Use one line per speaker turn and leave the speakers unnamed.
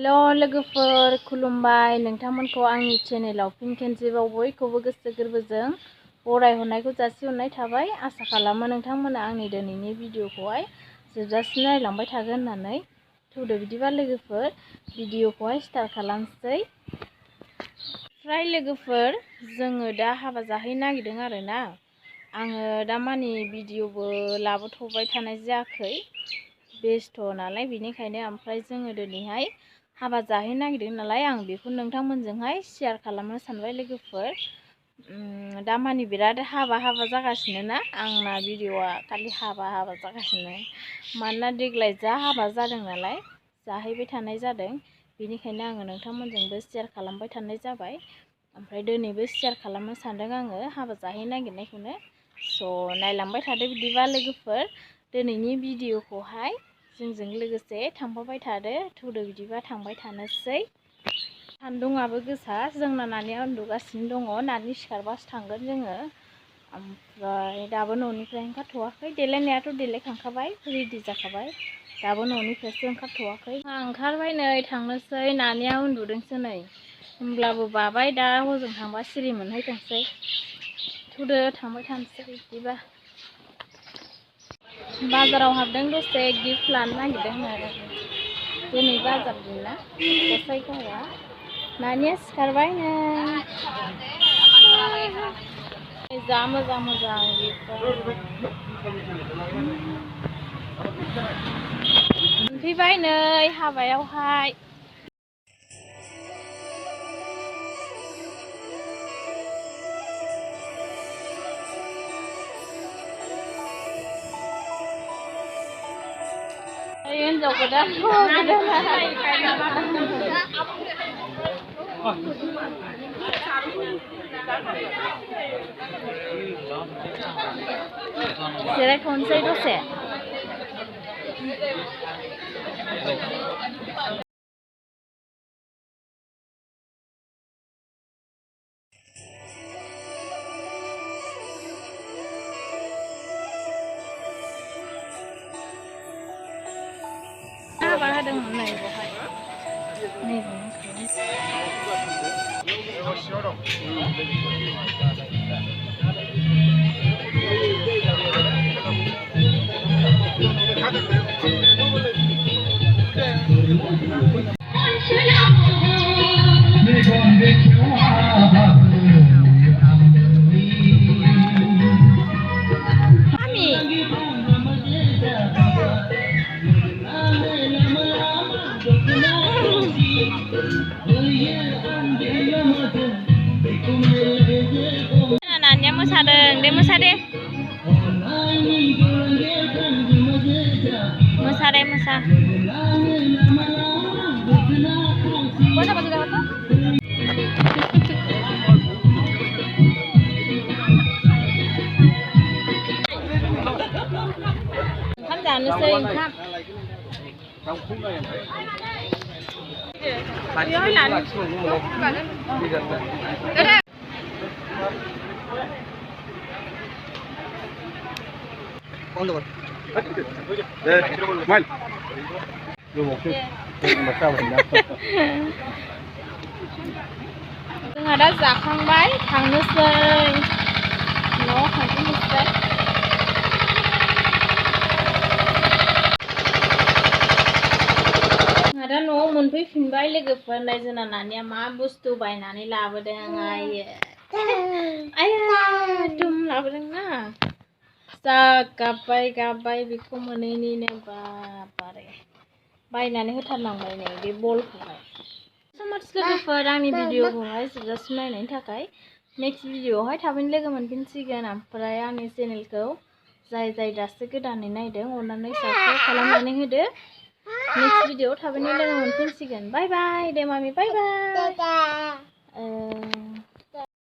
हेल' लोगोफोर खुलुमबाय नोंथांमोनखौ आंनि चेनेलाव फिन खेनसेबाव बयखौबो गोसो गोरबोजों बरायहरनायखौ जासिहरनाय थाबाय। आसा खालामो नोंथांमोना आंनि दिनैनि भिडिअखौहाय जोबजासिम नायलांबाय थागोन होननानै। थौदो बिदिबा लोगोफोर भिडिअखौहाय स्टार्ट खालामसै। फ्राय लोगोफोर जोङो दा हाबा जाहैनो नागिरदों आरोना। आङो दामानि भिडिअबो लाबोथ'बाय थानाय जायाखै, बेस्थ' नालाय, बेनिखायनो ओमफ्राय जोङो दिनैहाय हाबा जाहैनो नागिरदों नालाय आं बेखौ नोंथांमोनजोंहाय शेयार खालामनो सानबाय लोगोफोर। दामानि बिराद हाबा जागासिनो ना, आंना भिडिअआ खालि हाबा जागासिनो। मानोना देग्लाय जा हाबा जादों नालाय जाहैबाय थानाय जादों, बेनिखायनो आङो नोंथांमोनजोंबो शेयार खालामबाय थानाय जाबाय। ओमफ्राय दिनैबो शेयार खालामनो सानदों आङो हाबा जाहैनो नागिरनायखौनो। स' नायलांबाय थादो बिदिबा लोगोफोर दिनैनि भिडिअखौहाय जोंजों लोगोसे थांफाबाय थादो। थौदो बिदिबा थांबाय थानोसै। सान्दुंआबो गोसा, जोंना नानिया उन्दुगासिनो दङ। नानि सिखारबासो थांगोन जोङो। ओमफ्राय दाबो न'निफ्राय ओंखारथ'वाखै। देलायनायाथ' देलायखांखाबाय, रेडि जाखाबाय, दाबो न'निफ्रायसो ओंखारथ'वाखै। ओंखारबाय नै थांनोसै। नानिया उन्दुदोंसो नै, होमब्लाबो बाबाय दा हजों थांबा सिरि मोनहैथोंसै। थौदो थांबाय थानोसै बिदिबा। बाजाराव हाबदों, दसे गिफ्ट लानो नागिरदों। दिनै बाजार दिन ना गसाइगावआ। नानिया सिखारबाय नै, जा मोजां मोजां गिफ्ट मोनफैबाय नै हाबायावहाय। हिन्जाव गोदान जिरायथ'नोसै दसे। हाबा होदोंमोन नै बहाय, नानिया मोसादों दे, मोसादे मोसा। ओंखाम जानोसै, ओंखाम। जोंहा दा जाखांबाय, थांनोसै न'आव थांफिननोसै। जोंहा दा न'आव मोनफैफिनबाय लोगोफोर। नै जोंना नानिया मा बुस्थु बायनानै लाबोदों, आया दुम लाबोदोंना। जा गाब्बाय बेखौ मोनैनिनो, बाबारे बायनानै होथारनांबाय नै बे बलखौहाय। लोगोफोर आंनि भिडिअखौहाय जोबजासिम नायनायनि थाखाय। नेक्स्ट भिडिअआवहाय थाबैनो लोगो मोनफिनसिगोन। ओमफ्राय आंनि चेनेलखौ जाय दासो गोदानै नायदों अननानै साबस्क्राइब खालामनानै होदो। नेक्स्ट भिडिअआव थाबैनो लोगो मोनफिनसिगोन। बाय बाय दे मामि, बाय बाय।